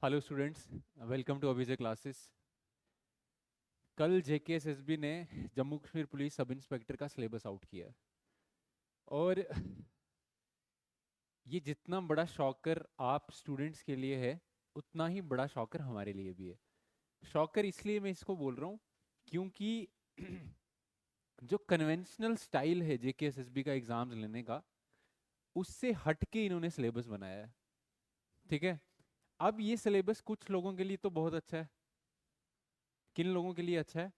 Hello students, welcome to Abhijay classes. कल JKSSB ने Jammu Kashmir police sub inspector का सिलेबस आउट किया और ये जितना बड़ा शॉकर आप स्टूडेंट्स के लिए है उतना ही बड़ा शॉकर हमारे लिए भी है। शॉकर इसलिए मैं इसको बोल रहा हूँ क्योंकि जो कन्वेंशनल स्टाइल है जेकेएसएसबी का एग्जाम्स लेने का, उससे हट के इन्होंने सिलेबस बनाया है। ठीक है। अब ये सिलेबस कुछ लोगों के लिए तो बहुत अच्छा है। किन लोगों के लिए अच्छा है?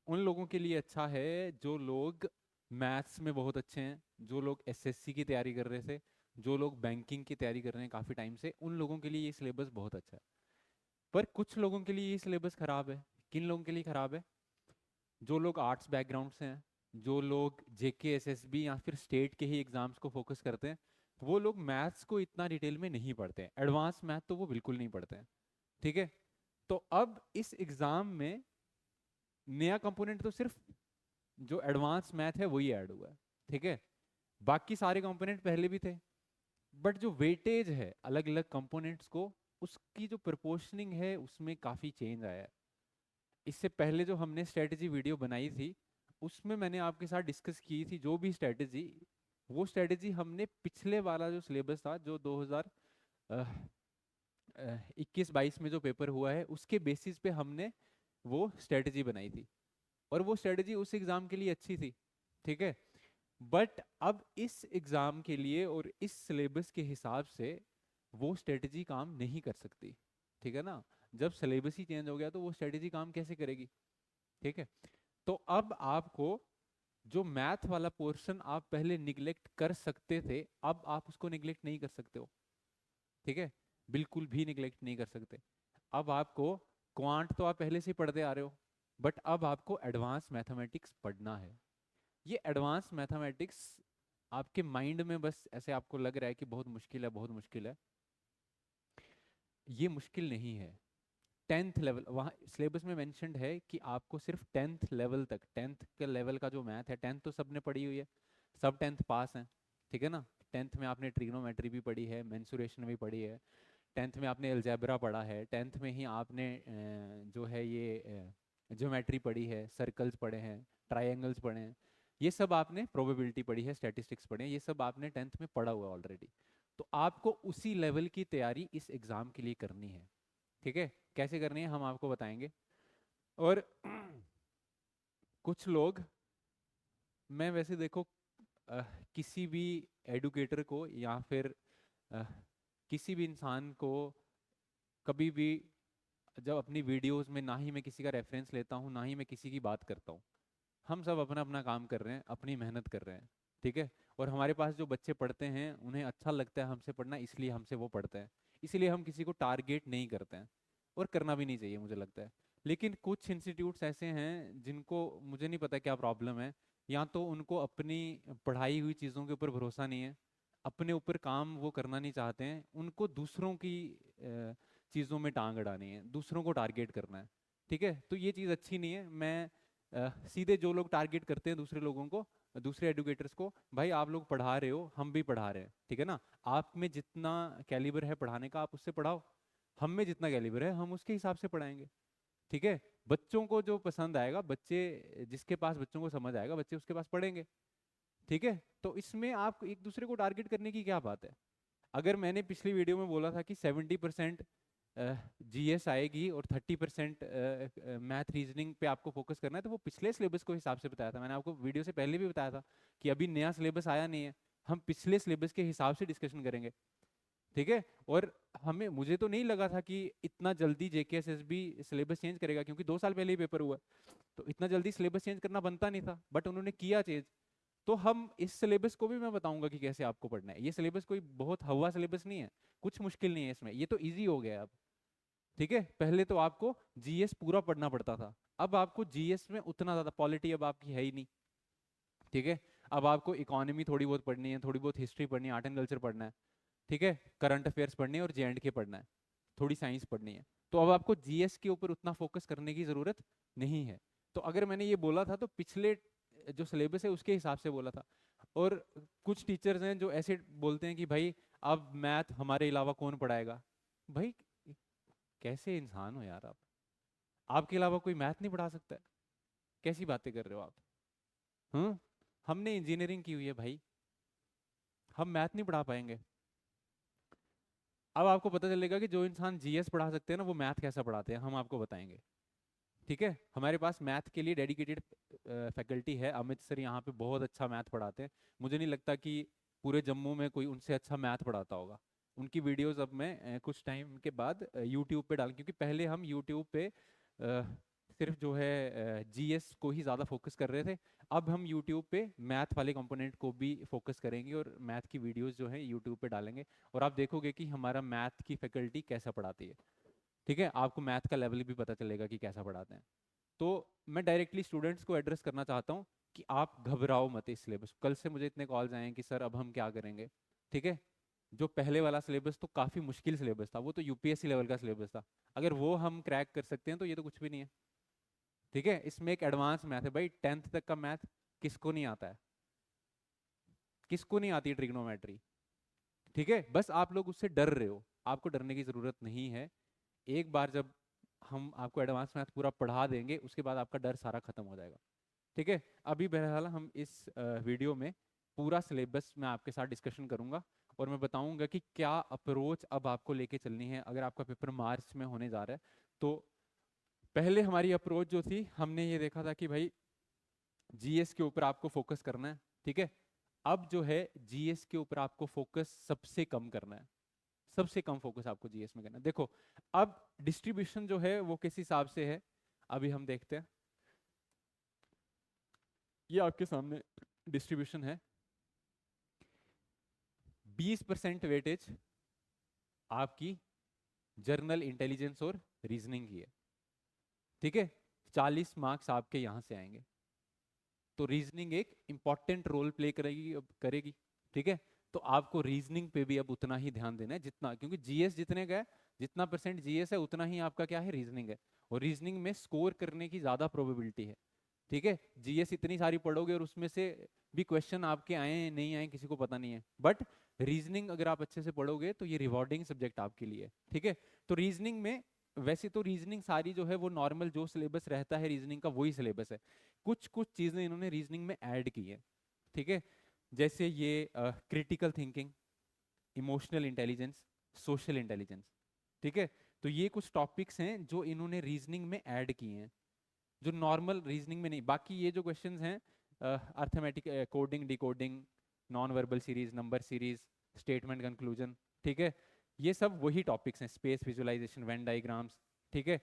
उन लोगों के लिए अच्छा है जो लोग मैथ्स में बहुत अच्छे हैं, जो लोग एसएससी की तैयारी कर रहे थे, जो लोग बैंकिंग की तैयारी कर रहे हैं काफ़ी टाइम से, उन लोगों के लिए ये सिलेबस बहुत अच्छा है। पर कुछ लोगों के लिए ये सिलेबस खराब है। किन लोगों के लिए खराब है? जो लोग आर्ट्स बैकग्राउंड से हैं, जो लोग जेके एसएसबी या फिर स्टेट के ही एग्जाम्स को फोकस करते हैं, वो लोग मैथ्स को इतना डिटेल में नहीं पढ़ते हैं। एडवांस मैथ तो वो बिल्कुल नहीं पढ़ते हैं। ठीक है। तो अब इस एग्जाम में नया कंपोनेंट तो सिर्फ जो एडवांस मैथ है वही ऐड हुआ है। ठीक है। बाकी सारे कंपोनेंट पहले भी थे, बट जो वेटेज है अलग अलग कंपोनेंट्स को, उसकी जो प्रोपोर्शनिंग है उसमें काफी चेंज आया है। इससे पहले जो हमने स्ट्रेटेजी वीडियो बनाई थी, उसमें मैंने आपके साथ डिस्कस की थी जो भी स्ट्रेटेजी, वो स्ट्रेटेजी हमने पिछले वाला जो सिलेबस था, जो 2021-22 में जो पेपर हुआ है, उसके बेसिस पे हमने वो स्ट्रेटेजी बनाई थी। और वो स्ट्रेटेजी उस एग्जाम के लिए अच्छी थी। ठीक है। बट अब इस एग्जाम के लिए और इस सिलेबस के हिसाब से वो स्ट्रेटेजी काम नहीं कर सकती। ठीक है ना। जब सिलेबस ही चेंज हो गया तो वो स्ट्रेटेजी काम कैसे करेगी? ठीक है। तो अब आपको जो मैथ वाला पोर्शन आप पहले निगलेक्ट कर सकते थे, अब आप उसको निगलेक्ट नहीं कर सकते हो। ठीक है। बिल्कुल भी निगलेक्ट नहीं कर सकते। अब आपको क्वांट तो आप पहले से ही पढ़ते आ रहे हो, बट अब आपको एडवांस मैथमेटिक्स पढ़ना है। ये एडवांस मैथमेटिक्स आपके माइंड में बस ऐसे आपको लग रहा है कि बहुत मुश्किल है, बहुत मुश्किल है। ये मुश्किल नहीं है। टेंथ लेवल वहाँ सिलेबस में मेंशन्ड है कि आपको सिर्फ टेंथ लेवल तक, टेंथ के लेवल का जो मैथ है, टेंथ तो सबने पढ़ी हुई है, सब टेंथ पास हैं। ठीक है ना। टेंथ में आपने ट्रिग्नोमेट्री भी पढ़ी है, मेंसुरेशन भी पढ़ी है, टेंथ में आपने अलजेब्रा पढ़ा है, टेंथ में ही आपने जो है ये ज्योमेट्री पढ़ी है, सर्कल्स पढ़े हैं, ट्रायंगल्स पढ़े हैं, ये सब आपने प्रोबेबिलिटी पढ़ी है, स्टैटिस्टिक्स पढ़े हैं, ये सब आपने टेंथ में पढ़ा हुआ ऑलरेडी। तो आपको उसी लेवल की तैयारी इस एग्जाम के लिए करनी है। ठीक है। कैसे करनी है हम आपको बताएंगे। और कुछ लोग, मैं वैसे देखो अ, किसी भी एडुकेटर को या फिर अ, किसी भी इंसान को कभी भी, जब अपनी वीडियोस में ना ही मैं किसी का रेफरेंस लेता हूँ ना ही मैं किसी की बात करता हूँ, हम सब अपना अपना काम कर रहे हैं, अपनी मेहनत कर रहे हैं। ठीक है। और हमारे पास जो बच्चे पढ़ते हैं उन्हें अच्छा लगता है हमसे पढ़ना, इसलिए हमसे वो पढ़ते हैं। इसलिए हम किसी को टारगेट नहीं करते हैं, और करना भी नहीं चाहिए मुझे लगता है। लेकिन कुछ इंस्टीट्यूट्स ऐसे हैं जिनको मुझे नहीं पता क्या प्रॉब्लम है। या तो उनको अपनी पढ़ाई हुई चीज़ों के ऊपर भरोसा नहीं है, अपने ऊपर काम वो करना नहीं चाहते हैं, उनको दूसरों की चीज़ों में टांग अड़ानी है, दूसरों को टारगेट करना है। ठीक है। तो ये चीज़ अच्छी नहीं है। मैं सीधे जो लोग टारगेट करते हैं दूसरे लोगों को, दूसरे एडुकेटर्स को, भाई आप लोग पढ़ा रहे हो, हम भी पढ़ा रहे हैं, ठीक है ना, आप में जितना कैलिबर है पढ़ाने का आप उससे पढ़ाओ, हम में जितना कैलिबर है हम उसके हिसाब से पढ़ाएंगे। ठीक है। बच्चों को जो पसंद आएगा, बच्चे जिसके पास बच्चों को समझ आएगा, बच्चे उसके पास पढ़ेंगे। ठीक है। तो इसमें आप एक दूसरे को टारगेट करने की क्या बात है? अगर मैंने पिछली वीडियो में बोला था कि 70% जीएस आएगी और 30% मैथ रीजनिंग पे आपको फोकस करना है, तो वो पिछले सिलेबस को हिसाब से बताया था। मैंने आपको वीडियो से पहले भी बताया था कि अभी नया सिलेबस आया नहीं है, हम पिछले सिलेबस के हिसाब से डिस्कशन करेंगे। ठीक है। और हमें मुझे तो नहीं लगा था कि इतना जल्दी जेकेएसएसबी सिलेबस चेंज करेगा, क्योंकि 2 साल पहले ही पेपर हुआ, तो इतना जल्दी सिलेबस चेंज करना बनता नहीं था, बट उन्होंने किया चेंज। तो हम इस सिलेबस को भी मैं बताऊंगा कि कैसे आपको पढ़ना है। ये सिलेबस कोई बहुत हवा सिलेबस नहीं है, कुछ मुश्किल नहीं है इसमें, ये तो इजी हो गया है अब। ठीक है। पहले तो आपको जीएस पूरा पढ़ना पड़ता था, अब आपको जीएस में उतना ज्यादा, पॉलिटी अब आपकी है ही नहीं। ठीक है। अब आपको इकोनॉमी थोड़ी बहुत पढ़नी है, थोड़ी बहुत हिस्ट्री पढ़नी है, आर्ट एंड कल्चर पढ़ना है। ठीक है। करंट अफेयर्स पढ़नी है और जेएंड के पढ़ना है, थोड़ी साइंस पढ़नी है। तो अब आपको जीएस के ऊपर उतना फोकस करने की जरूरत नहीं है। तो अगर मैंने ये बोला था तो पिछले जो सिलेबस है उसके हिसाब से बोला था। और कुछ टीचर्स हैं जो ऐसे बोलते हैं कि भाई अब मैथ हमारे अलावा कौन पढ़ाएगा। भाई कैसे इंसान हो यार आप? आपके अलावा कोई मैथ नहीं पढ़ा सकता है? कैसी बातें कर रहे हो आप? हम्म। हमने इंजीनियरिंग की हुई है भाई, हम मैथ नहीं पढ़ा पाएंगे? अब आपको पता चलेगा कि जो इंसान जीएस पढ़ा सकते हैं ना, वो मैथ कैसा पढ़ाते हैं, हम आपको बताएंगे। ठीक है, हमारे पास मैथ के लिए डेडिकेटेड फैकल्टी है, अमित सर यहाँ पे बहुत अच्छा मैथ पढ़ाते हैं। मुझे नहीं लगता कि पूरे जम्मू में कोई उनसे अच्छा मैथ पढ़ाता होगा। उनकी वीडियोस अब मैं कुछ टाइम के बाद यूट्यूब पे डाल, क्योंकि पहले हम यूट्यूब पे सिर्फ जो है जीएस को ही ज़्यादा फोकस कर रहे थे। अब हम यूट्यूब पे मैथ वाले कंपोनेंट को भी फोकस करेंगे और मैथ की वीडियोस जो है यूट्यूब पे डालेंगे। और आप देखोगे कि हमारा मैथ की फैकल्टी कैसा पढ़ाती है। ठीक है, आपको मैथ का लेवल भी पता चलेगा कि कैसा पढ़ाते हैं। तो मैं डायरेक्टली स्टूडेंट्स को एड्रेस करना चाहता हूँ कि आप घबराओ मत इस सिलेबस। कल से मुझे इतने कॉल्स आए हैं कि सर अब हम क्या करेंगे। ठीक है, जो पहले वाला सिलेबस तो काफ़ी मुश्किल सिलेबस था, वो तो यूपीएससी लेवल का सिलेबस था। अगर वो हम क्रैक कर सकते हैं तो ये तो कुछ भी नहीं है। ठीक है, इसमें एक एडवांस मैथ है भाई, 10th तक का मैथ किसको नहीं आता है? किसको नहीं आती है ट्रिग्नोमेट्री? ठीक है, बस आप लोग उससे डर रहे हो, आपको डरने की जरूरत नहीं है। एक बार जब हम आपको एडवांस मैथ पूरा पढ़ा देंगे, उसके बाद आपका डर सारा खत्म हो जाएगा। ठीक है, अभी बहरहाल हम इस वीडियो में पूरा सिलेबस मैं आपके साथ डिस्कशन करूंगा और मैं बताऊंगा कि क्या अप्रोच अब आपको लेके चलनी है अगर आपका पेपर मार्च में होने जा रहा है। तो पहले हमारी अप्रोच जो थी, हमने ये देखा था कि भाई जीएस के ऊपर आपको फोकस करना है। ठीक है, अब जो है जीएस के ऊपर आपको फोकस सबसे कम करना है। सबसे कम फोकस आपको जीएस में करना है। देखो, अब डिस्ट्रीब्यूशन जो है वो किस हिसाब से है, अभी हम देखते हैं। ये आपके सामने डिस्ट्रीब्यूशन है। 20% वेटेज आपकी जर्नल इंटेलिजेंस और रीजनिंग की है। ठीक है, 40 मार्क्स आपके यहां से आएंगे। तो रीजनिंग एक इंपॉर्टेंट रोल प्ले करेगी, अब करेगी। ठीक है, तो आपको रीजनिंग पे भी अब उतना ही ध्यान देना है जितना, क्योंकि जीएस जितने का है, जितना परसेंट जीएस है उतना ही आपका क्या है, रीजनिंग है। और रीजनिंग में स्कोर करने की ज्यादा प्रोबेबिलिटी है। ठीक है, जीएस इतनी सारी पढ़ोगे और उसमें से भी क्वेश्चन आपके आए नहीं आए किसी को पता नहीं है, बट रीजनिंग अगर आप अच्छे से पढ़ोगे तो ये रिवॉर्डिंग सब्जेक्ट आपके लिए। ठीक है, तो रीजनिंग में, वैसे तो रीजनिंग सारी जो है वो नॉर्मल जो सिलेबस रहता है रीजनिंग का वही सिलेबस है। कुछ कुछ चीजें इन्होंने रीजनिंग में ऐड की है। ठीक है, जैसे ये critical thinking, emotional intelligence, social intelligence. ठीक है, तो ये कुछ टॉपिक्स हैं जो इन्होंने रीजनिंग में ऐड किए हैं, जो नॉर्मल रीजनिंग में नहीं। बाकी ये जो क्वेश्चंस हैं, arithmetic, coding, decoding, non verbal series, number series, statement conclusion. ठीक है, ये सब वही टॉपिक्स हैं, स्पेस विजुअलाइजेशन, वेन डायग्राम्स। ठीक है,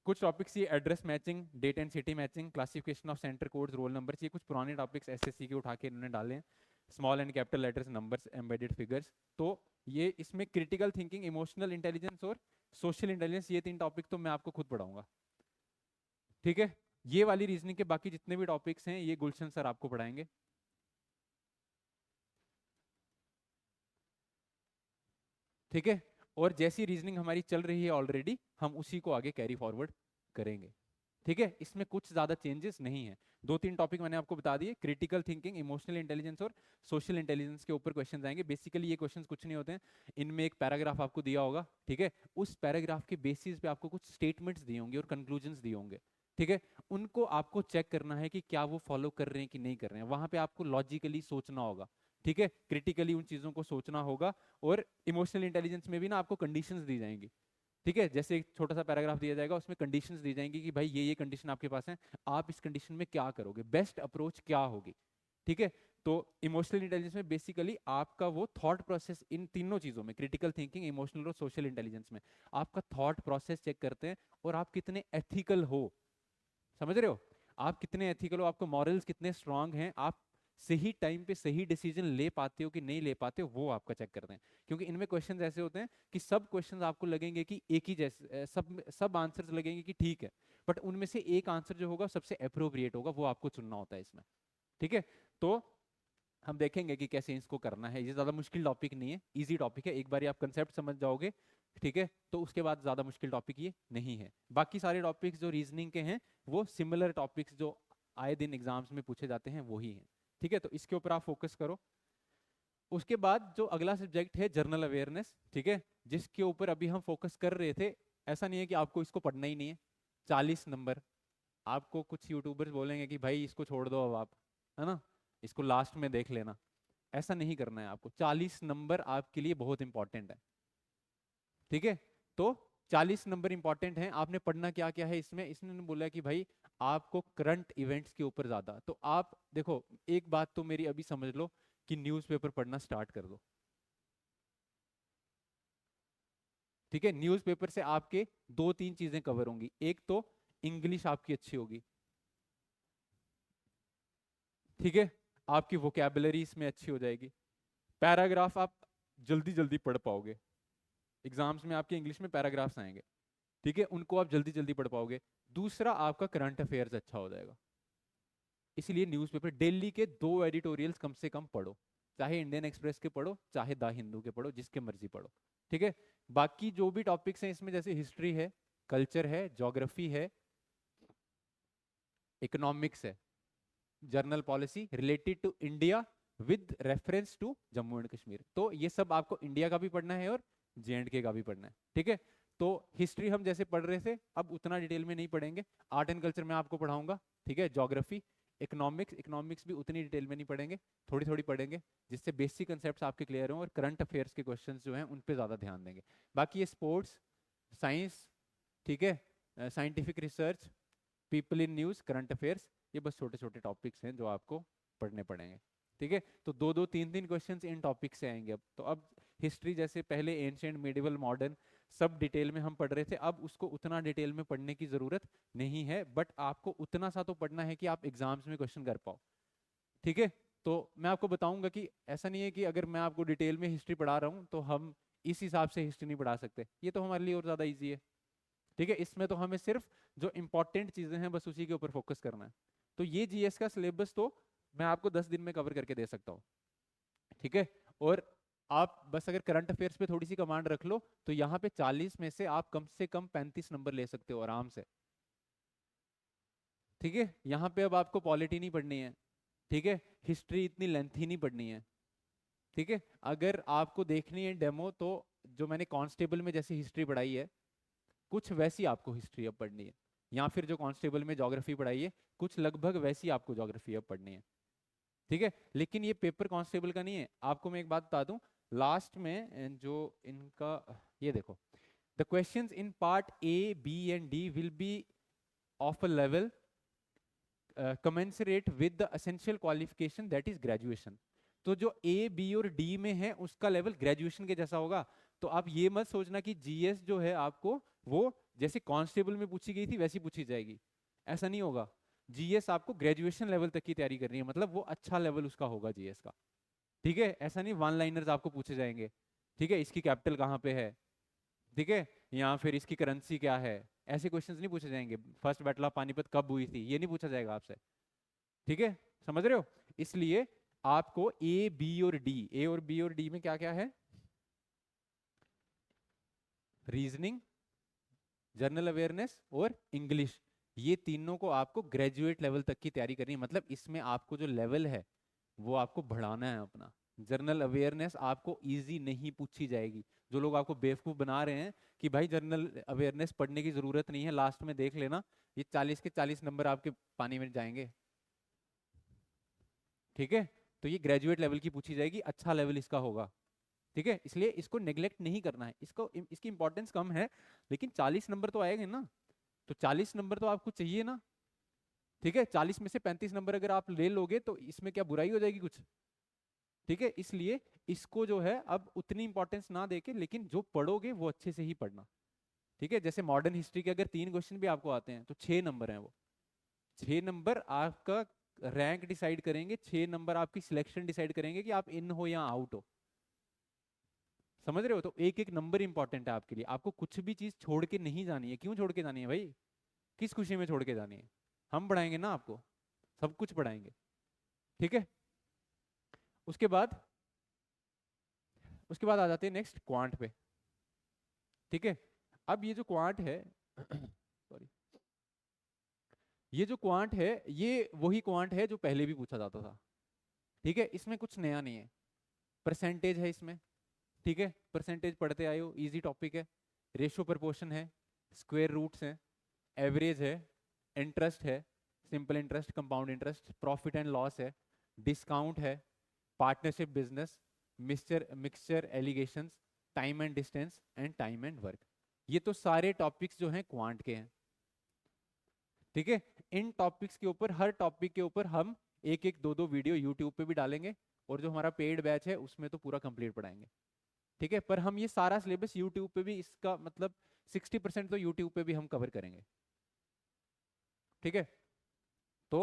कुछ टॉपिक्स ये address matching, date and city matching, classification of centre codes, roll numbers, ये कुछ पुराने टॉपिक्स एसएससी के उठा के इन्होंने डाले हैं। Small and capital letters, numbers, embedded figures. तो ये इसमें क्रिटिकल थिंकिंग, इमोशनल इंटेलिजेंस और सोशल इंटेलिजेंस, ये 3 टॉपिक तो मैं आपको खुद पढ़ाऊंगा। ठीक है, ये वाली रीजनिंग के बाकी जितने भी टॉपिक्स हैं ये गुलशन सर आपको पढ़ाएंगे। ठीक है, और जैसी रीजनिंग हमारी चल रही है ऑलरेडी, हम उसी को आगे कैरी फॉरवर्ड करेंगे। ठीक है, इसमें कुछ ज्यादा चेंजेस नहीं है। 2-3 टॉपिक मैंने आपको बता दिए, क्रिटिकल थिंकिंग, इमोशनल इंटेलिजेंस और सोशल इंटेलिजेंस के ऊपर क्वेश्चन आएंगे। बेसिकली ये क्वेश्चंस कुछ नहीं होते हैं, इनमें एक पैराग्राफ आपको दिया होगा। ठीक है, उस पैराग्राफ के बेसिस पे आपको कुछ स्टेटमेंट्स दिए होंगे और कंक्लूजन्स दिए होंगे। ठीक है, उनको आपको चेक करना है कि क्या वो फॉलो कर रहे हैं कि नहीं कर रहे हैं, वहां पे आपको लॉजिकली सोचना होगा। ठीक है, क्रिटिकली उन चीजों को सोचना होगा। और इमोशनल इंटेलिजेंस में भी ना आपको कंडीशंस दी जाएंगी। ठीक है, जैसे एक छोटा सा पैराग्राफ दिया जाएगा, उसमें कंडीशंस दी जाएंगी कि भाई ये कंडीशन आपके पास है, आप इस कंडीशन में क्या करोगे, बेस्ट अप्रोच क्या होगी। ठीक है, तो इमोशनल इंटेलिजेंस में बेसिकली आपका वो थॉट प्रोसेस, इन तीनों चीजों में, क्रिटिकल थिंकिंग, इमोशनल और सोशल इंटेलिजेंस में, आपका थॉट प्रोसेस चेक करते हैं और आप कितने एथिकल हो। समझ रहे हो, आप कितने एथिकल हो, आपको मॉरल्स कितने स्ट्रांग हैं, आप सही टाइम पे सही डिसीजन ले पाते हो कि नहीं ले पाते हो, वो आपका चेक करते हैं। क्योंकि इनमें क्वेश्चंस ऐसे होते हैं कि सब क्वेश्चंस आपको लगेंगे कि एक ही जैसे, सब आंसर्स लगेंगे कि ठीक है, बट उनमें से एक आंसर जो होगा सबसे अप्रोप्रिएट होगा, वो आपको चुनना होता है इसमें। ठीक है, तो हम देखेंगे कि कैसे इसको करना है। ये ज्यादा मुश्किल टॉपिक नहीं है, इजी टॉपिक है, एक बार आप कंसेप्ट समझ जाओगे, ठीक है, तो उसके बाद ज्यादा मुश्किल टॉपिक ये नहीं है। बाकी सारे टॉपिक्स जो रीजनिंग के हैं वो सिमिलर टॉपिक्स जो आए दिन एग्जाम्स में पूछे जाते हैं वही हैं। ठीक है, तो इसके ऊपर आप फोकस करो। उसके बाद जो अगला सब्जेक्ट है, जर्नल अवेयरनेस। ठीक है, जिसके ऊपर अभी हम फोकस कर रहे थे, ऐसा नहीं है कि आपको इसको पढ़ना ही नहीं है। 40 नंबर। आपको कुछ यूट्यूबर्स बोलेंगे कि भाई इसको छोड़ दो अब आप, है ना, इसको लास्ट में देख लेना। ऐसा नहीं करना है आपको। 40 नंबर आपके लिए बहुत इंपॉर्टेंट है। ठीक है, तो 40 नंबर इंपॉर्टेंट है। आपने पढ़ना क्या क्या है इसमें, इसने बोला कि भाई आपको करंट इवेंट्स के ऊपर ज्यादा, तो आप देखो एक बात तो मेरी अभी समझ लो कि न्यूज़पेपर पढ़ना स्टार्ट कर दो। ठीक है, न्यूज़पेपर से आपके दो तीन चीजें कवर होंगी। एक तो इंग्लिश आपकी अच्छी होगी, ठीक है, आपकी वोकैबुलरी इसमें अच्छी हो जाएगी। पैराग्राफ आप जल्दी जल्दी पढ़ पाओगे। एग्जाम्स में आपके इंग्लिश में पैराग्राफ्स आएंगे, ठीक है, उनको आप जल्दी जल्दी पढ़ पाओगे। दूसरा, आपका करंट अफेयर्स अच्छा हो जाएगा। इसलिए न्यूज़पेपर डेली के 2 एडिटोरियल्स कम से कम पढ़ो। चाहे इंडियन एक्सप्रेस के पढ़ो, चाहे द हिंदू के पढ़ो, जिसके मर्जी पढ़ो। ठीक है, बाकी जो भी टॉपिक्स हैं इसमें, जैसे हिस्ट्री है, कल्चर है, ज्योग्राफी है, इकोनॉमिक्स है, general policy related to India with reference to Jammu and Kashmir, तो ये सब आपको इंडिया का भी पढ़ना है और JNK का भी पढ़ना है। ठीक है, तो हिस्ट्री हम जैसे पढ़ रहे थे अब उतना डिटेल में नहीं पढ़ेंगे। आर्ट एंड कल्चर में आपको पढ़ाऊंगा, ठीक है। ज्योग्राफी, इकोनॉमिक्स, इकोनॉमिक्स भी उतनी डिटेल में नहीं पढ़ेंगे, थोड़ी थोड़ी पढ़ेंगे, जिससे बेसिक कंसेप्ट आपके क्लियर हों, और करंट अफेयर्स के क्वेश्चन जो हैं उन पर ज़्यादा ध्यान देंगे। बाकी ये स्पोर्ट्स, साइंस, ठीक है, scientific research, people in news, current affairs, ये बस छोटे छोटे टॉपिक्स हैं जो आपको पढ़ने पड़ेंगे। ठीक है, तो दो दो तीन तीन क्वेश्चंस इन टॉपिक से आएंगे। अब हिस्ट्री जैसे पहले एंशिएंट, मिडिवल, मॉडर्न सब डिटेल में हम पढ़ रहे थे, अब उसको उतना डिटेल में पढ़ने की जरूरत नहीं है, बट आपको उतना सा तो पढ़ना है कि आप एग्जाम्स में क्वेश्चन कर पाओ। ठीक है, तो मैं आपको बताऊंगा कि ऐसा नहीं है कि अगर मैं आपको डिटेल में हिस्ट्री पढ़ा रहा हूँ तो हम इस हिसाब से हिस्ट्री नहीं पढ़ा सकते, ये तो हमारे लिए और ज्यादा ईजी है। ठीक है, इसमें तो हमें सिर्फ जो इंपॉर्टेंट चीजें हैं बस उसी के ऊपर फोकस करना है। तो ये GS का सिलेबस तो मैं आपको 10 दिन में कवर करके दे सकता हूँ। ठीक है, और आप बस अगर करंट अफेयर्स पे थोड़ी सी कमांड रख लो तो यहाँ पे 40 में से आप कम से कम 35 नंबर ले सकते हो आराम से। ठीक है, यहाँ पे अब आपको पॉलिटी नहीं पढ़नी है, ठीक है, हिस्ट्री इतनी लेंथी नहीं पढ़नी है। ठीक है, अगर आपको देखनी है डेमो तो जो मैंने कांस्टेबल में जैसे हिस्ट्री पढ़ाई है कुछ वैसी आपको हिस्ट्री अब पढ़नी है, या फिर जो कांस्टेबल में ज्योग्राफी पढ़ाई है कुछ लगभग वैसी आपको ज्योग्राफी अब पढ़नी है। ठीक है, लेकिन ये पेपर कांस्टेबल का नहीं है। आपको मैं एक बात बता दूं, लास्ट में जो इनका, ये देखो, the questions in part A, B and D will be of a level commensurate with the essential qualification that is graduation। तो जो A, B और D में है उसका लेवल ग्रेजुएशन के जैसा होगा। तो आप ये मत सोचना कि GS जो है आपको वो जैसे कांस्टेबल में पूछी गई थी वैसी पूछी जाएगी, ऐसा नहीं होगा। GS आपको ग्रेजुएशन लेवल तक की तैयारी करनी है, मतलब वो अच्छा लेवल उसका होगा GS का। ठीक है, ऐसा नहीं वन लाइनर्स आपको पूछे जाएंगे, ठीक है, इसकी कैपिटल कहाँ पे है, ठीक है, या फिर इसकी करेंसी क्या है, ऐसे क्वेश्चंस नहीं पूछे जाएंगे। फर्स्ट बैटल ऑफ पानीपत कब हुई थी, ये नहीं पूछा जाएगा आपसे। ठीक है, समझ रहे हो। इसलिए आपको ए और बी और डी में क्या क्या है, रीजनिंग, जनरल अवेयरनेस और इंग्लिश, ये तीनों को आपको ग्रेजुएट लेवल तक की तैयारी करनी है। मतलब इसमें आपको जो लेवल है वो आपको बढ़ाना है अपना। जनरल अवेयरनेस आपको इजी नहीं पूछी जाएगी। जो लोग आपको बेवकूफ बना रहे हैं कि भाई जनरल अवेयरनेस पढ़ने की जरूरत नहीं है, लास्ट में देख लेना, ये 40 के 40 नंबर आपके पानी में जाएंगे। ठीक है, तो ये ग्रेजुएट लेवल की पूछी जाएगी, अच्छा लेवल इसका होगा। ठीक है, इसलिए इसको नेग्लेक्ट नहीं करना है, इसको इसकी इंपॉर्टेंस कम है, लेकिन 40 नंबर तो आएंगे ना, तो 40 नंबर तो आपको चाहिए ना। ठीक है, 40 में से 35 नंबर अगर आप ले लोगे तो इसमें क्या बुराई हो जाएगी कुछ। ठीक है, इसलिए इसको जो है अब उतनी इंपॉर्टेंस ना देके, लेकिन जो पढ़ोगे वो अच्छे से ही पढ़ना। ठीक है, जैसे मॉडर्न हिस्ट्री के अगर 3 क्वेश्चन भी आपको आते हैं तो 6 नंबर हैं वो। 6 नंबर आपका रैंक डिसाइड करेंगे, 6 नंबर आपकी सिलेक्शन डिसाइड करेंगे कि आप इन हो या आउट हो। समझ रहे हो, तो एक एक नंबर इंपॉर्टेंट है आपके लिए। आपको कुछ भी चीज छोड़ के नहीं जानी है। क्यों छोड़ के जानी है भाई, किस खुशी में छोड़ के जानी है, हम पढ़ाएंगे ना आपको, सब कुछ पढ़ाएंगे। ठीक है, उसके बाद आ जाते हैं नेक्स्ट क्वांट पे। ठीक है, अब ये जो क्वांट है सॉरी, ये जो क्वांट है ये वही क्वांट है जो पहले भी पूछा जाता था। ठीक है, इसमें कुछ नया नहीं है। परसेंटेज है इसमें, ठीक है, परसेंटेज पढ़ते आए हो, इजी टॉपिक है। रेशो प्रपोर्शन है, स्क्वायर रूट्स हैं, एवरेज है, इंटरेस्ट है, simple interest, compound interest, profit and loss है, डिस्काउंट है, partnership business, mixture mixture allegations, time and distance and time and work. ये तो सारे टॉपिक्स जो हैं क्वांट के हैं। ठीक है, इन टॉपिक्स के ऊपर, हर टॉपिक के ऊपर हम एक एक दो दो वीडियो यूट्यूब पे भी डालेंगे, और जो हमारा पेड बैच है उसमें तो पूरा कंप्लीट पढ़ाएंगे। ठीक है, पर हम ये सारा सिलेबस यूट्यूब पे भी, इसका मतलब 60% तो यूट्यूब पे भी हम कवर करेंगे। ठीक है, तो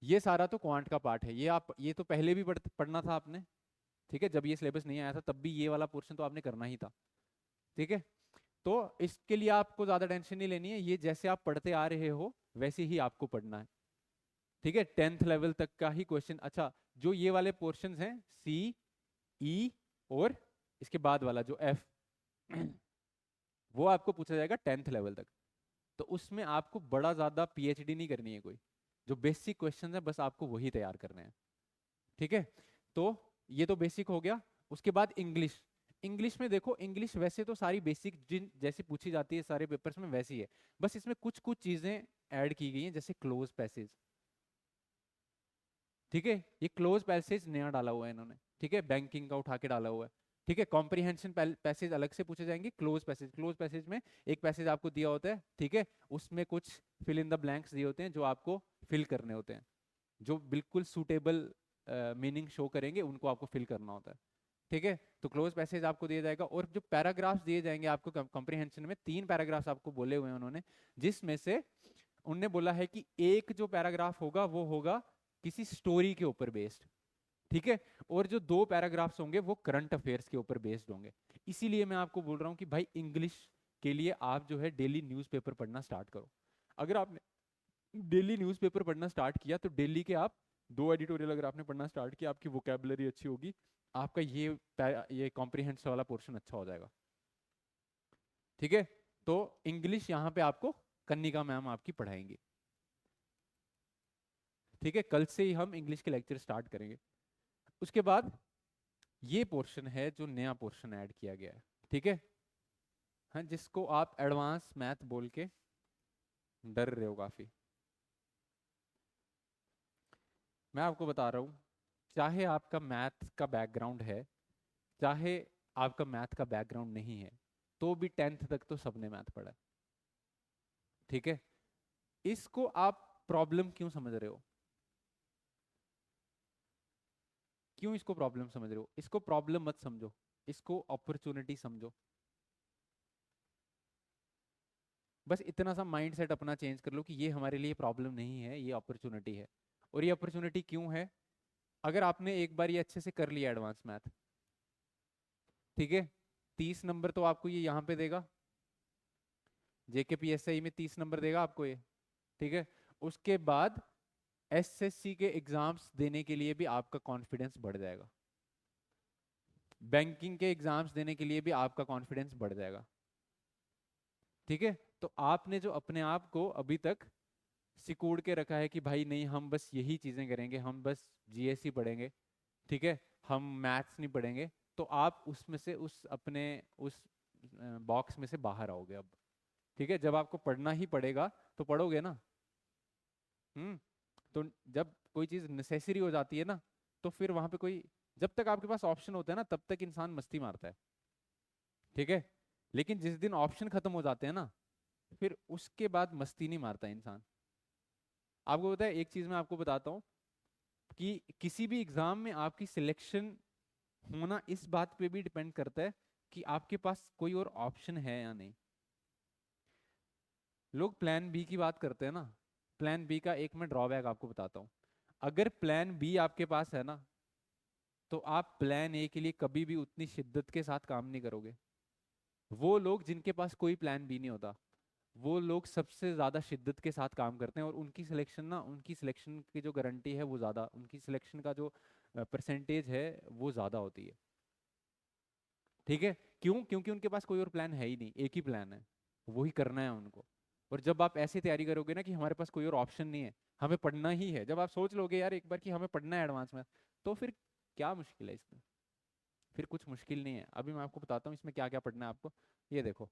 ये सारा तो क्वांट का पार्ट है, ये आप, ये तो पहले भी पढ़ना था आपने। ठीक है, जब ये सिलेबस नहीं आया था तब भी ये वाला पोर्शन तो आपने करना ही था। ठीक है, तो इसके लिए आपको ज्यादा टेंशन नहीं लेनी है, ये जैसे आप पढ़ते आ रहे हो वैसे ही आपको पढ़ना है। ठीक है, 10th लेवल तक का ही क्वेश्चन। अच्छा, जो ये वाले पोर्शन हैं सी, ई और इसके बाद वाला जो एफ, वो आपको पूछा जाएगा 10th लेवल तक। तो उसमें आपको बड़ा ज्यादा पीएचडी नहीं करनी है कोई, जो बेसिक क्वेश्चन है बस आपको वही तैयार करने हैं। ठीक है, तो ये तो बेसिक हो गया। उसके बाद इंग्लिश। इंग्लिश में देखो, इंग्लिश वैसे तो सारी बेसिक जिन जैसी पूछी जाती है सारे पेपर्स में वैसी है, बस इसमें कुछ कुछ चीजें ऐड की गई हैं, जैसे क्लोज पैसेज। ठीक है, ये क्लोज पैसेज नया डाला हुआ है इन्होंने। ठीक है, बैंकिंग का उठा के डाला हुआ है। ठीक है, कॉम्प्रिहेंशन पैसेज अलग से पूछे जाएंगे। क्लोज पैसेज में एक पैसेज आपको दिया होता है, ठीक है, उसमें कुछ फिल इन द ब्लैंक्स दिए होते हैं जो आपको फिल करने होते हैं, जो बिल्कुल सूटेबल मीनिंग शो करेंगे उनको आपको फिल करना होता है। ठीक है, तो क्लोज पैसेज आपको दिया जाएगा, और जो पैराग्राफ्स दिए जाएंगे आपको कॉम्प्रिहेंशन में, 3 पैराग्राफ्स आपको बोले हुए हैं उन्होंने, जिसमें से उनने बोला है कि एक जो पैराग्राफ होगा वो होगा किसी स्टोरी के ऊपर बेस्ड। ठीक है, और जो 2 पैराग्राफ्स होंगे वो करंट अफेयर्स के ऊपर बेस्ड होंगे। इसीलिए मैं आपको बोल रहा हूँ कि भाई इंग्लिश के लिए आप जो है डेली न्यूज़पेपर पढ़ना स्टार्ट करो। अगर आपने डेली न्यूज़पेपर पढ़ना स्टार्ट किया तो डेली के आप 2 एडिटोरियल अगर आपने पढ़ना स्टार्ट किया, आपकी वोकेबलरी अच्छी होगी, आपका ये कॉम्प्रिहेंशन वाला पोर्शन अच्छा हो जाएगा। ठीक है, तो इंग्लिश यहाँ पे आपको कन्निका मैम आपकी पढ़ाएंगे। ठीक है, कल से ही हम इंग्लिश के लेक्चर स्टार्ट करेंगे। उसके बाद ये पोर्शन है जो नया पोर्शन ऐड किया गया है। ठीक है, हाँ, जिसको आप एडवांस मैथ बोल के डर रहे हो काफी। मैं आपको बता रहा हूँ, चाहे आपका मैथ का बैकग्राउंड है, चाहे आपका मैथ का बैकग्राउंड नहीं है, तो भी 10th तक तो सबने मैथ पढ़ा है। ठीक है, इसको आप प्रॉब्लम क्यों समझ रहे हो? क्यों इसको प्रॉब्लम समझ रहे हो? इसको प्रॉब्लम मत समझो, इसको अपॉर्चुनिटी समझो। बस इतना सा माइंड सेट अपना चेंज कर लो कि ये हमारे लिए प्रॉब्लम नहीं है, ये अपॉर्चुनिटी है। और ये अपॉर्चुनिटी क्यों है? अगर आपने एक बार ये अच्छे से कर लिया एडवांस मैथ, ठीक है, 30 नंबर तो आपको ये यहाँ पे देगा, जेकेपीएसआई में 30 नंबर देगा आपको ये। ठीक है, उसके बाद एसएससी के एग्जाम्स देने के लिए भी आपका कॉन्फिडेंस बढ़ जाएगा, बैंकिंग के एग्जाम्स देने के लिए भी आपका कॉन्फिडेंस बढ़ जाएगा। ठीक है, तो आपने जो अपने आप को अभी तक सिकोड़ के रखा है कि भाई नहीं हम बस यही चीजें करेंगे, हम बस जीएससी पढ़ेंगे, ठीक है, हम मैथ्स नहीं पढ़ेंगे, तो आप उसमें से, उस अपने उस बॉक्स में से बाहर आओगे अब। ठीक है, जब आपको पढ़ना ही पड़ेगा तो पढ़ोगे ना। हम्म, तो जब कोई चीज नेसेसरी हो जाती है ना, तो फिर वहां पे कोई, जब तक आपके पास ऑप्शन होता है ना तब तक इंसान मस्ती मारता है। ठीक है, लेकिन जिस दिन ऑप्शन खत्म हो जाते हैं ना, फिर उसके बाद मस्ती नहीं मारता इंसान। आपको पता है, एक चीज मैं आपको बताता हूँ कि किसी भी एग्जाम में आपकी सिलेक्शन होना इस बात पे भी डिपेंड करता है कि आपके पास कोई और ऑप्शन है या नहीं। लोग प्लान बी की बात करते हैं ना, प्लान बी का एक मैं ड्रॉबैक आपको बताता हूँ। अगर प्लान बी आपके पास है ना, तो आप प्लान ए के लिए कभी भी उतनी शिद्दत के साथ काम नहीं करोगे। वो लोग जिनके पास कोई प्लान बी नहीं होता, वो लोग सबसे ज्यादा शिद्दत के साथ काम करते हैं, और उनकी सिलेक्शन ना, उनकी सिलेक्शन की जो गारंटी है वो ज्यादा, उनकी सिलेक्शन का जो परसेंटेज है वो ज्यादा होती है। ठीक है, क्यों? क्योंकि उनके पास कोई और प्लान है ही नहीं, एक ही प्लान है, वही करना है उनको। और जब आप ऐसी तैयारी करोगे ना कि हमारे पास कोई और ऑप्शन नहीं है, हमें पढ़ना ही है, जब आप सोच लोगे यार एक बार कि हमें पढ़ना है एडवांस में, तो फिर क्या मुश्किल है इसमें? फिर कुछ मुश्किल नहीं है। अभी मैं आपको बताता हूँ इसमें क्या क्या पढ़ना है आपको। ये देखो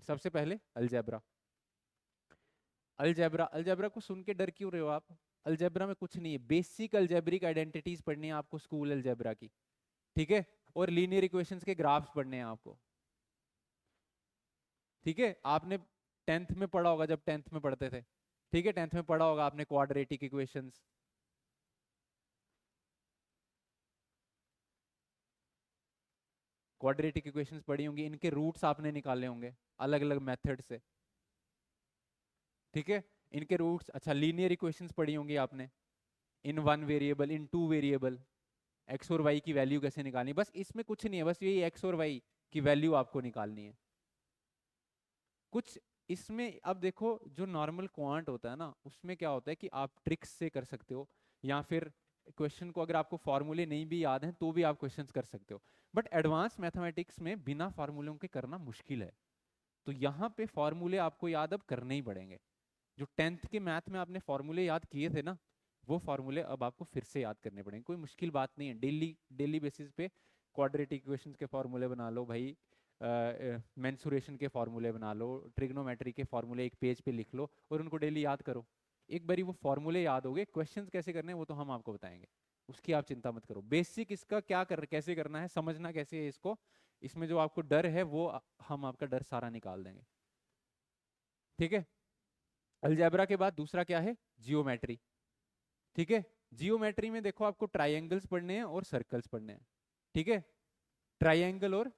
सबसे पहले अलजेब्रा। अलजेब्रा, अलजेब्रा को सुन के डर क्यों रहे हो आप? अलजेब्रा में कुछ नहीं है, बेसिक अलजेब्रिक आइडेंटिटीज पढ़नी है आपको स्कूल अलजेब्रा की, ठीक है। और लीनियर इक्वेशंस के ग्राफ्स पढ़ने हैं आपको, ठीक है। आपने टेंथ में पढ़ा होगा, जब टेंथ में पढ़ते थे, ठीक है, टेंथ में पढ़ा होगा आपने क्वाड्रेटिक इक्वेशंस, क्वाड्रेटिक इक्वेशंस पढ़ी होंगी, इनके रूट्स आपने निकाले होंगे अलग अलग मेथड से, ठीक है। इनके रूट्स, अच्छा लीनियर इक्वेशंस पढ़ी होंगी आपने, in one variable, in two variable, x और वाई की वैल्यू कैसे निकालनी, बस इसमें कुछ नहीं है, बस यही एक्स और वाई की वैल्यू आपको निकालनी है। कुछ इसमें अब देखो, जो नॉर्मल क्वांट होता है ना, उसमें क्या होता है कि आप ट्रिक्स से कर सकते हो, या फिर क्वेश्चन को अगर आपको फॉर्मूले नहीं भी याद हैं तो भी आप क्वेश्चंस कर सकते हो। बट एडवांस मैथमेटिक्स में बिना फार्मूलों के करना मुश्किल है, तो यहाँ पे फॉर्मूले आपको याद अब करने ही पड़ेंगे। जो टेंथ के मैथ में आपने फॉर्मूले याद किए थे ना, वो फॉर्मूले अब आपको फिर से याद करने पड़ेंगे। कोई मुश्किल बात नहीं है, डेली डेली बेसिस पे क्वाड्रेटिक इक्वेशंस के फॉर्मूले बना लो भाई, मेंसुरेशन के फॉर्मूले बना लो, ट्रिग्नोमेट्री के फॉर्मूले एक पेज पे लिख लो और उनको डेली याद करो। एक बारी वो फॉर्मूले याद हो गए, क्वेश्चंस कैसे करने हैं वो तो हम आपको बताएंगे, उसकी आप चिंता मत करो। बेसिक इसका क्या कैसे करना है, समझना कैसे है इसको, इसमें जो आपको डर है वो हम आपका डर सारा निकाल देंगे, ठीक है। अलजेब्रा के बाद दूसरा क्या है, जियोमेट्री, ठीक है। जियोमेट्री में देखो आपको ट्राइंगल्स पढ़ने हैं और सर्कल्स पढ़ने हैं, ठीक है। ट्राइंगल और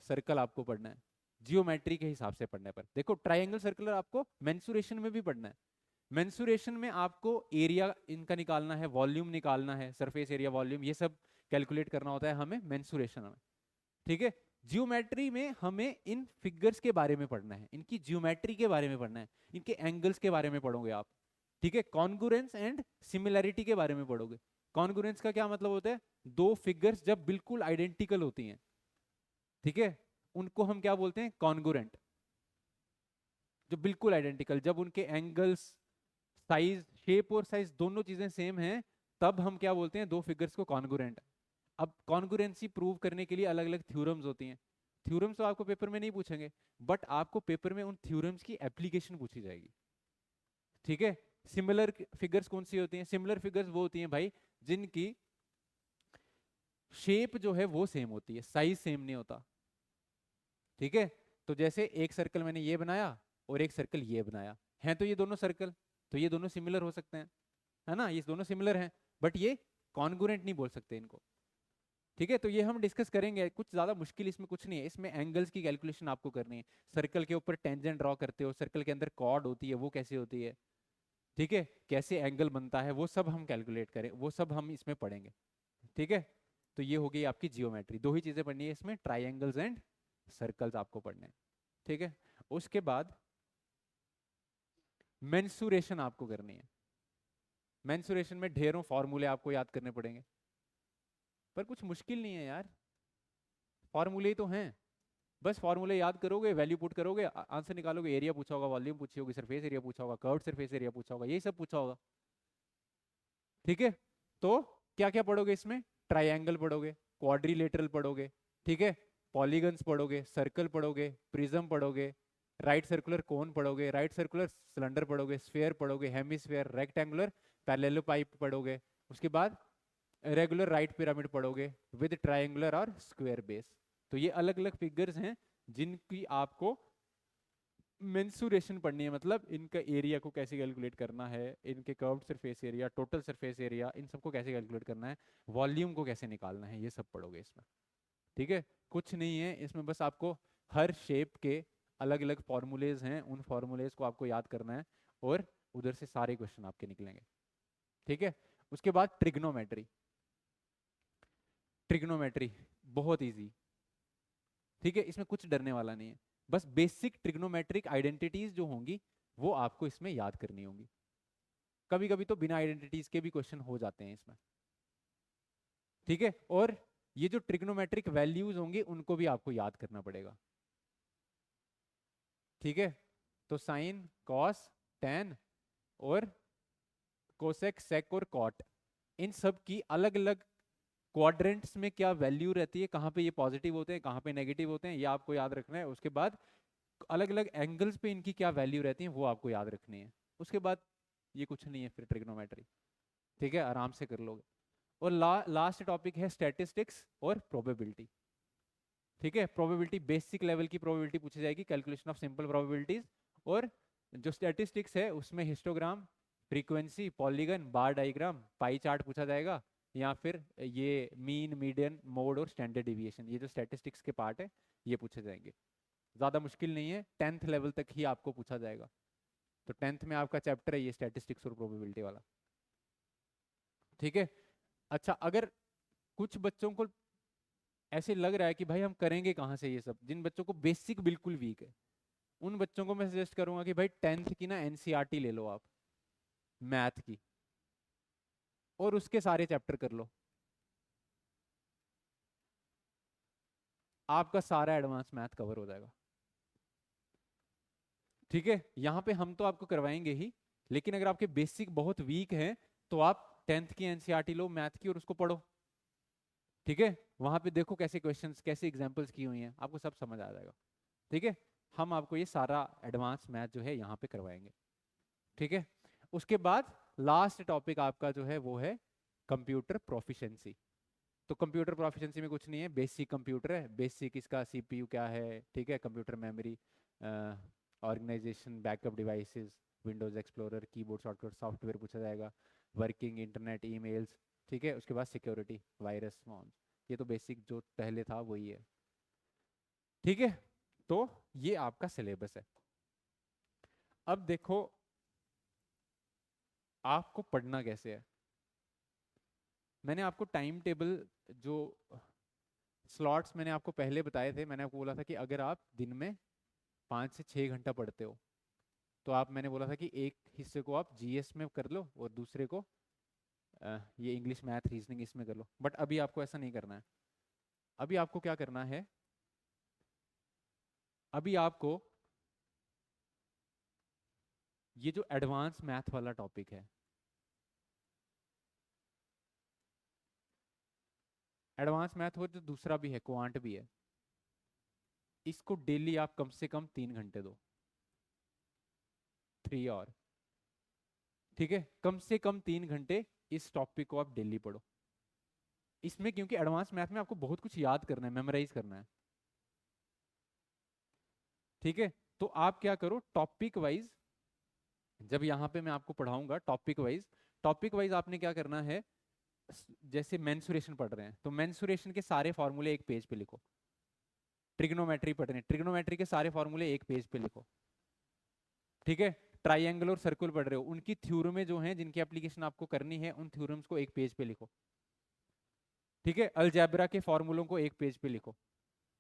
सर्कल आपको पढ़ना है जियोमेट्री के हिसाब से पढ़ने पर। देखो ट्राइंगल सर्कल आपको मेंसुरेशन में भी पढ़ना है। मेंसुरेशन में आपको एरिया इनका निकालना है, वॉल्यूम निकालना है, सरफेस एरिया, वॉल्यूम, ये सब कैलकुलेट करना होता है हमें मेंसुरेशन में, ठीक है। जियोमेट्री में हमें इन फिगर्स के बारे में पढ़ना है, इनकी जियोमेट्री के बारे में पढ़ना है, इनके एंगल्स के बारे में पढ़ोगे आप, ठीक है। कॉन्ग्रुएंस एंड सिमिलैरिटी के बारे में पढ़ोगे। कॉन्ग्रुएंस का क्या मतलब होता है, दो फिगर्स जब बिल्कुल आइडेंटिकल होती हैं, ठीक है, उनको हम क्या बोलते हैं, कॉन्ग्रुएंट। जो बिल्कुल आइडेंटिकल, जब उनके एंगल्स, साइज, शेप और साइज दोनों चीजें सेम हैं, तब हम क्या बोलते हैं, दो फिगर्स को कॉन्ग्रुएंट। अब कॉन्ग्रुएंसी प्रूव करने के लिए अलग अलग थ्योरम्स होती हैं। थ्योरम्स तो आपको पेपर में नहीं पूछेंगे, बट आपको पेपर में उन थ्योरम्स की एप्लीकेशन पूछी जाएगी, ठीक है। सिमिलर फिगर्स कौन सी होती हैं, सिमिलर फिगर्स वो होती हैं भाई जिनकी शेप जो है वो सेम होती है, साइज सेम नहीं होता, ठीक है। तो जैसे एक सर्कल मैंने ये बनाया और एक सर्कल ये बनाया, हैं तो ये दोनों सर्कल, तो ये दोनों सिमिलर हो सकते हैं, है ना, ये दोनों सिमिलर हैं, बट ये कॉन्ग्रुएंट नहीं बोल सकते इनको, ठीक है। तो ये हम डिस्कस करेंगे, कुछ ज्यादा मुश्किल इसमें कुछ नहीं है। इसमें एंगल्स की कैलकुलेशन आपको करनी है, सर्कल के ऊपर टेंजेंट ड्रॉ करते हो, सर्कल के अंदर कॉर्ड होती है वो कैसे होती है, ठीक है, कैसे एंगल बनता है वो सब हम कैलकुलेट करें, वो सब हम इसमें पढ़ेंगे, ठीक है। तो ये हो गई आपकी जियोमेट्री, दो ही चीजें पढ़नी है इसमें, ट्राइंगल्स एंड सर्कल्स आपको पढ़ने हैं, ठीक है। उसके बाद मेंसुरेशन आपको करनी है। मेंसुरेशन में ढेरों फॉर्मूले आपको याद करने पड़ेंगे, पर कुछ मुश्किल नहीं है यार, फॉर्मूले ही तो हैं, बस फॉर्मूले याद करोगे, वैल्यू पुट करोगे, आंसर निकालोगे, एरिया पूछा होगा, वॉल्यूम पूछी होगी, सरफेस एरिया पूछा होगा, कर्व्ड सरफेस एरिया पूछा होगा, यही सब पूछा होगा, ठीक है। तो क्या क्या पढ़ोगे इसमें, ट्राइंगल पढ़ोगे, क्वाड्रिलेटरल पढ़ोगे, ठीक है, पॉलीगन्स पढ़ोगे, सर्कल पढ़ोगे, प्रिज्म पढ़ोगे, राइट सर्कुलर कोन पढ़ोगे, राइट सर्कुलर सिलेंडर पढ़ोगे, स्फीयर पढ़ोगे, हेमिस्फीयर, रेक्टेंगुलर पैरेललोपाइप पढ़ोगे, उसके बाद रेगुलर राइट पिरामिड पढ़ोगे विद ट्राइंगुलर और स्क्वायर बेस। तो ये अलग अलग फिगर्स हैं जिनकी आपको मेंसुरेशन पढ़नी है, मतलब इनका एरिया को कैसे कैलकुलेट करना है, इनके curved surface area, total surface area, इन सबको कैसे कैलकुलेट करना है, वॉल्यूम को कैसे निकालना है, ये सब पढ़ोगे इसमें, ठीक है। कुछ नहीं है इसमें, बस आपको हर शेप के अलग अलग फॉर्मूलेज हैं, उन फॉर्मूलेज को आपको याद करना है और उधर से सारे क्वेश्चन आपके निकलेंगे, ठीक है। उसके बाद ट्रिग्नोमेट्री, ट्रिग्नोमेट्री बहुत इजी, ठीक है, इसमें कुछ डरने वाला नहीं है, बस बेसिक ट्रिग्नोमेट्रिक आइडेंटिटीज जो होंगी वो आपको इसमें याद करनी होंगी। कभी कभी तो बिना आइडेंटिटीज के भी क्वेश्चन हो जाते हैं इसमें, ठीक है। और ये जो ट्रिग्नोमेट्रिक वैल्यूज होंगी उनको भी आपको याद करना पड़ेगा, ठीक है। तो साइन, कॉस, टेन और कोसेक, सेक और कॉट, इन सब की अलग अलग क्वाड्रेंट्स में क्या वैल्यू रहती है, कहाँ पे ये पॉजिटिव होते हैं, कहाँ पे नेगेटिव होते हैं, ये आपको याद रखना है। उसके बाद अलग अलग एंगल्स पे इनकी क्या वैल्यू रहती है वो आपको याद रखनी है। उसके बाद ये कुछ नहीं है फिर ट्रिग्नोमेट्री, ठीक है, आराम से कर लोगे। और लास्ट टॉपिक है स्टैटिस्टिक्स और प्रोबेबिलिटी, ठीक है। प्रोबेबिलिटी बेसिक लेवल की प्रोबेबिलिटी पूछी जाएगी, कैलकुलेशन ऑफ सिंपल प्रोबेबिलिटीज। और जो स्टैटिस्टिक्स है उसमें हिस्टोग्राम, फ्रीक्वेंसी, पॉलीगन, बार डायग्राम, पाई चार्ट पूछा जाएगा, या फिर ये मीन, मीडियन, मोड और स्टैंडर्ड डिविएशन, ये जो स्टैटिस्टिक्स के पार्ट है ये पूछे जाएंगे। ज़्यादा मुश्किल नहीं है, 10th लेवल तक ही आपको पूछा जाएगा। तो 10th में आपका चैप्टर है ये स्टैटिस्टिक्स और प्रोबेबिलिटी वाला, ठीक है। अच्छा, अगर कुछ बच्चों को ऐसे लग रहा है कि भाई हम करेंगे कहाँ से ये सब, जिन बच्चों को बेसिक बिल्कुल वीक है, उन बच्चों को मैं सजेस्ट करूंगा कि भाई 10th की ना एनसीईआरटी ले लो आप, मैथ की, और उसके सारे चैप्टर कर लो, आपका सारा एडवांस मैथ कवर हो जाएगा, ठीक है। यहाँ पे हम तो आपको करवाएंगे ही, लेकिन अगर आपके बेसिक बहुत वीक हैं तो आप 10th की एनसीईआरटी लो मैथ की और उसको पढ़ो, ठीक है। वहां पे देखो कैसे क्वेश्चंस, कैसे एग्जांपल्स की हुई हैं, आपको सब समझ आ जाएगा, ठीक है। हम आपको ये सारा एडवांस मैथ जो है यहाँ पे करवाएंगे, ठीक है। उसके बाद लास्ट टॉपिक आपका जो है वो है कंप्यूटर प्रोफिशिएंसी। तो कंप्यूटर प्रोफिशिएंसी में कुछ नहीं है, बेसिक कंप्यूटर है, बेसिक इसका सीपीयू क्या है, ठीक है, computer memory, organisation, backup devices, Windows Explorer, keyboard shortcut, software पूछा जाएगा, वर्किंग इंटरनेट, ईमेल्स, ठीक है। उसके बाद सिक्योरिटी, वायरस, मॉन्स, ये तो बेसिक जो पहले था वही है, ठीक है। तो ये आपका सिलेबस है। अब देखो आपको पढ़ना कैसे है। मैंने आपको टाइम टेबल, जो स्लॉट्स मैंने आपको पहले बताए थे, मैंने आपको बोला था कि अगर आप दिन में 5 से 6 घंटा पढ़ते हो तो आप, मैंने बोला था कि एक हिस्से को आप जीएस में कर लो और दूसरे को ये इंग्लिश, मैथ, रीजनिंग इसमें कर लो। बट अभी आपको ऐसा नहीं करना है। अभी आपको क्या करना है, अभी आपको ये जो एडवांस मैथ वाला टॉपिक है, एडवांस मैथ हो जो दूसरा भी है, क्वांट भी है, इसको डेली आप कम से कम 3 घंटे दो, 3 आवर, ठीक है। कम से कम 3 घंटे इस टॉपिक को आप डेली पढ़ो। इसमें क्योंकि एडवांस मैथ में आपको बहुत कुछ याद करना है, मेमोराइज करना है, ठीक है। तो आप क्या करो, टॉपिक वाइज, जब यहाँ पे मैं आपको पढ़ाऊंगा टॉपिक वाइज, टॉपिक वाइज आपने क्या करना है, जैसे मेंसुरेशन पढ़ रहे हैं तो मेंसुरेशन के सारे फॉर्मूले एक पेज पे लिखो। ट्रिग्नोमेट्री पढ़ रहे हैं, ट्रिग्नोमेट्री के सारे फॉर्मूले एक पेज पे लिखो, ठीक है। ट्राइंगल और सर्कुल पढ़ रहे हो, उनकी थ्योरम जो हैं जिनकी एप्लीकेशन आपको करनी है, उन थ्योरम्स को एक पेज पे लिखो, ठीक है। अलजेब्रा के फॉर्मूलों को एक पेज पे लिखो।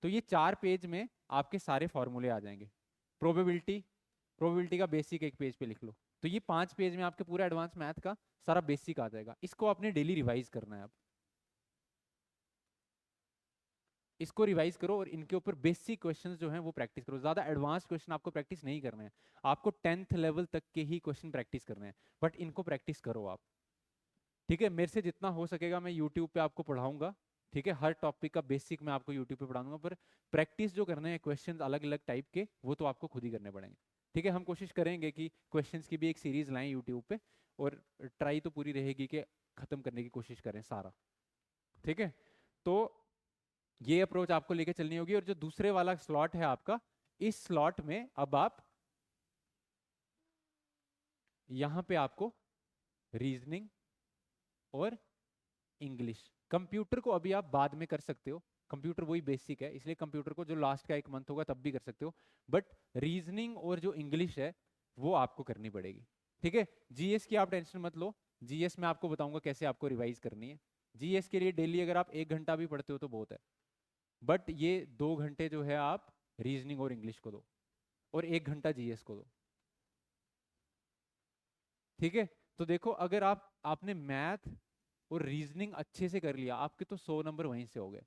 तो ये 4 पेज में आपके सारे फॉर्मूले आ जाएंगे। प्रोबेबिलिटी, प्रोबेबिलिटी का बेसिक एक पेज पे लिख लो। तो ये 5 पेज में आपके पूरा एडवांस मैथ का सारा बेसिक आ जाएगा। इसको आपने डेली रिवाइज करना है। अब इसको रिवाइज करो और इनके ऊपर बेसिक क्वेश्चंस जो हैं वो प्रैक्टिस करो। ज्यादा एडवांस क्वेश्चन आपको प्रैक्टिस नहीं करने हैं, आपको 10th लेवल तक के ही क्वेश्चन प्रैक्टिस करने हैं, बट इनको प्रैक्टिस करो आप, ठीक है। मेरे से जितना हो सकेगा मैं यूट्यूब पे आपको पढ़ाऊंगा, ठीक है। हर टॉपिक का बेसिक मैं आपको यूट्यूब पे पढ़ाऊंगा, पर प्रैक्टिस जो करने हैं क्वेश्चंस अलग अलग टाइप के, वो तो आपको खुद ही करने पड़ेंगे, ठीक है। हम कोशिश करेंगे कि क्वेश्चंस की भी एक सीरीज लाएं यूट्यूब पे, और ट्राई तो पूरी रहेगी कि खत्म करने की कोशिश करें सारा, ठीक है। तो ये अप्रोच आपको लेके चलनी होगी। और जो दूसरे वाला स्लॉट है आपका, इस स्लॉट में अब आप, यहां पे आपको रीजनिंग और इंग्लिश, कंप्यूटर को अभी आप बाद में कर सकते हो, कंप्यूटर वही बेसिक है, इसलिए कंप्यूटर को जो लास्ट का एक मंथ होगा तब भी कर सकते हो, बट रीजनिंग और जो इंग्लिश है वो आपको करनी पड़ेगी, ठीक है। जीएस की आप टेंशन मत लो, जीएस में आपको बताऊंगा कैसे आपको रिवाइज करनी है। जीएस के लिए डेली अगर आप 1 घंटा भी पढ़ते हो तो बहुत है, बट ये 2 घंटे जो है आप रीजनिंग और इंग्लिश को दो, और 1 घंटा जीएस को दो, ठीक है। तो देखो अगर आप, आपने मैथ और रीजनिंग अच्छे से कर लिया, आपके तो 100 नंबर वहीं से हो गए,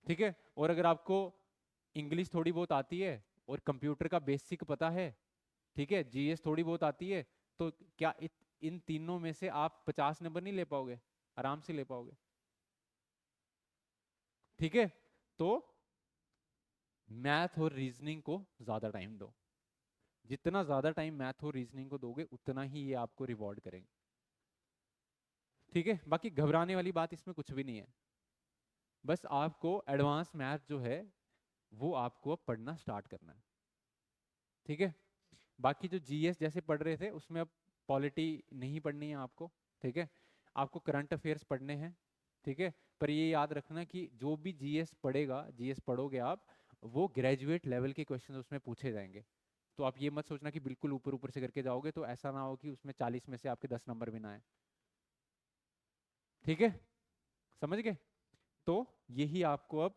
ठीक है। और अगर आपको इंग्लिश थोड़ी बहुत आती है और कंप्यूटर का बेसिक पता है, ठीक है, जीएस थोड़ी बहुत आती है, तो क्या इन तीनों में से आप 50 नंबर नहीं ले पाओगे? आराम से ले पाओगे। ठीक है, तो मैथ और रीजनिंग को ज्यादा टाइम दो। जितना ज्यादा टाइम मैथ और रीजनिंग को दोगे उतना ही ये आपको रिवॉर्ड करेंगे। ठीक है, बाकी घबराने वाली बात इसमें कुछ भी नहीं है। बस आपको एडवांस मैथ जो है वो आपको अब पढ़ना स्टार्ट करना है। ठीक है, बाकी जो जीएस जैसे पढ़ रहे थे उसमें अब पॉलिटी नहीं पढ़नी है आपको। ठीक है, आपको करंट अफेयर्स पढ़ने हैं। ठीक है, पर ये याद रखना कि जो भी जीएस पढ़ेगा, जीएस पढ़ोगे आप, वो ग्रेजुएट लेवल के क्वेश्चन उसमें पूछे जाएंगे। तो आप ये मत सोचना कि बिल्कुल ऊपर ऊपर से करके जाओगे, तो ऐसा ना हो कि उसमें 40 में से आपके 10 नंबर भी ना आए। ठीक है, समझ गए? तो यही आपको अब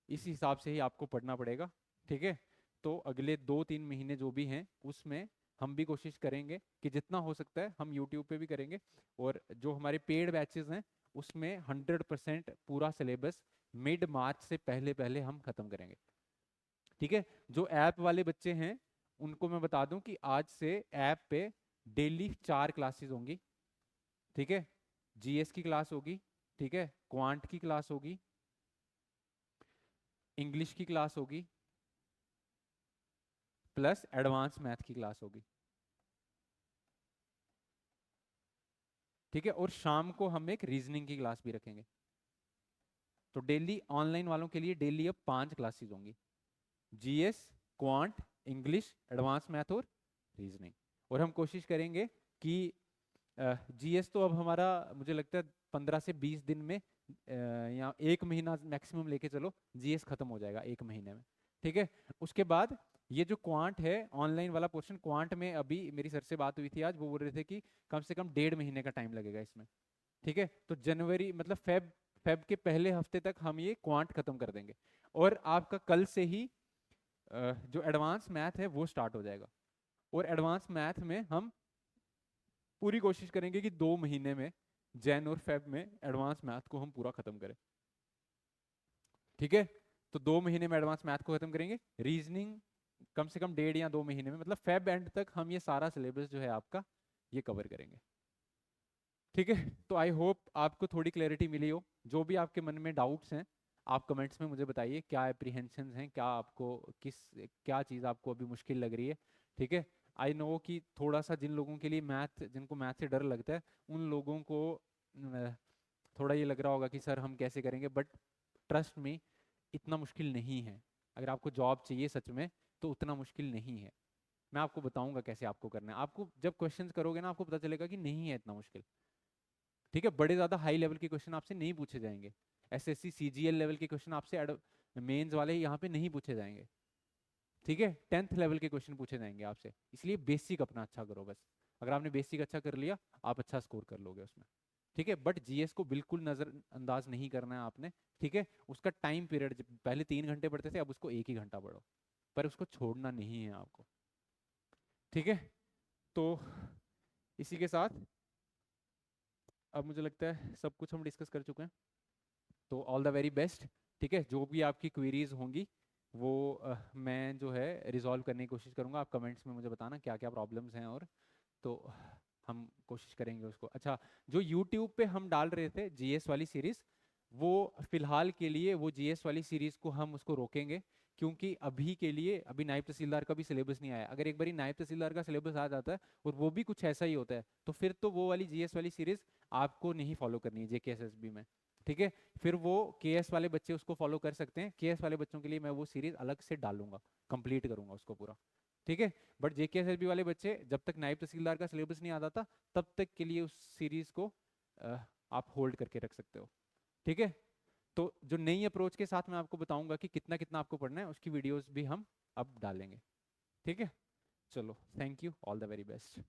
इस हिसाब से ही आपको पढ़ना पड़ेगा। ठीक है, तो अगले 2-3 महीने जो भी हैं उसमें हम भी कोशिश करेंगे कि जितना हो सकता है हम यूट्यूब पे भी करेंगे, और जो हमारे पेड बैचेस हैं उसमें 100% पूरा सिलेबस मिड मार्च से पहले पहले हम खत्म करेंगे। ठीक है, जो ऐप वाले बच्चे हैं उनको मैं बता दूं कि आज से ऐप पे डेली 4 क्लासेस होंगी। ठीक है, जीएस की क्लास होगी, ठीक है, क्वांट की क्लास होगी, इंग्लिश की क्लास होगी, प्लस एडवांस मैथ की क्लास होगी। ठीक है, और शाम को हम एक रीजनिंग की क्लास भी रखेंगे। तो डेली ऑनलाइन वालों के लिए डेली अब 5 क्लासेस होंगी, GS, quant, English, advance math और रीजनिंग। और हम कोशिश करेंगे कि जीएस तो अब हमारा मुझे लगता है 15 से 20 दिन में या 1 महीना मैक्सिमम लेके चलो जीएस खत्म हो जाएगा 1 महीने में। ठीक है, उसके बाद ये जो क्वांट है ऑनलाइन वाला पोर्शन, क्वांट में अभी मेरी सर से बात हुई थी आज, वो बोल रहे थे कि कम से कम 1.5 महीने का टाइम लगेगा इसमें। ठीक है, तो जनवरी मतलब फेब फेब के पहले हफ्ते तक हम ये क्वांट खत्म कर देंगे, और आपका कल से ही जो एडवांस मैथ है वो स्टार्ट हो जाएगा। और एडवांस मैथ में हम पूरी कोशिश करेंगे कि 2 महीने में, जैन और फेब में, एडवांस मैथ को हम पूरा खत्म करें। ठीक है, तो 2 महीने में एडवांस मैथ को खत्म करेंगे, रीजनिंग कम से कम 1.5 या 2 महीने में, मतलब फेब एंड तक हम ये सारा सिलेबस जो है आपका ये कवर करेंगे। ठीक है, तो आई होप आपको थोड़ी क्लैरिटी मिली हो। जो भी आपके मन में डाउट्स हैं आप कमेंट्स में मुझे बताइए, क्या एप्रीहेंशंस हैं, क्या आपको किस क्या चीज़ आपको अभी मुश्किल लग रही है। ठीक है, आई नो कि थोड़ा सा जिन लोगों के लिए मैथ, जिनको मैथ से डर लगता है उन लोगों को थोड़ा ये लग रहा होगा कि सर हम कैसे करेंगे, बट ट्रस्ट में इतना मुश्किल नहीं है। अगर आपको जॉब चाहिए सच में तो उतना मुश्किल नहीं है। मैं आपको बताऊंगा कैसे आपको करना है। आपको जब क्वेश्चंस करोगे ना आपको पता चलेगा कि नहीं है इतना मुश्किल। ठीक है, बड़े ज्यादा हाई लेवल के क्वेश्चन आपसे नहीं पूछे जाएंगे, एसएससी सीजीएल लेवल के क्वेश्चन आपसे मेंस वाले यहाँ पे नहीं पूछे जाएंगे। ठीक है, 10th लेवल के क्वेश्चन पूछे जाएंगे आपसे, इसलिए बेसिक अपना अच्छा करो बस। अगर आपने बेसिक अच्छा कर लिया आप अच्छा स्कोर कर लोगे उसमें। ठीक है, बट जीएस को बिल्कुल नजरअंदाज नहीं करना है आपने। ठीक है, उसका टाइम पीरियड पहले 3 घंटे पढ़ते थे, अब उसको 1 ही घंटा पढ़ो, पर उसको छोड़ना नहीं है आपको। ठीक है, तो इसी के साथ अब मुझे लगता है सब कुछ हम डिस्कस कर चुके हैं, तो ऑल द वेरी बेस्ट। ठीक है, जो भी आपकी क्वेरीज होंगी वो मैं जो है रिजॉल्व करने की कोशिश करूंगा। आप कमेंट्स में मुझे बताना क्या क्या प्रॉब्लम्स हैं, और तो हम कोशिश करेंगे उसको। अच्छा, जो यूट्यूब पे हम डाल रहे थे जीएस वाली सीरीज, वो फिलहाल के लिए वो जीएस वाली सीरीज को हम उसको रोकेंगे, क्योंकि अभी के लिए अभी नायब तहसीलदार का भी सिलेबस नहीं आया। अगर एक बारी नायब तहसीलदार का सिलेबस आ जाता है और वो भी कुछ ऐसा ही होता है, तो फिर तो वो वाली जीएस वाली सीरीज आपको नहीं फॉलो करनी है जेकेएसएसबी में। ठीक है, फिर वो केएस वाले बच्चे उसको फॉलो कर सकते हैं, केएस वाले बच्चों के लिए मैं वो सीरीज अलग से डालूंगा, कंप्लीट करूंगा उसको पूरा। ठीक है, बट जेकेएसएसबी वाले बच्चे जब तक नायब तहसीलदार का सिलेबस नहीं आता था तब तक के लिए उस सीरीज को आप होल्ड करके रख सकते हो। ठीक है, तो जो नई अप्रोच के साथ मैं आपको बताऊंगा कि कितना कितना आपको पढ़ना है, उसकी वीडियोस भी हम अब डालेंगे। ठीक है, चलो, thank you, all the very best.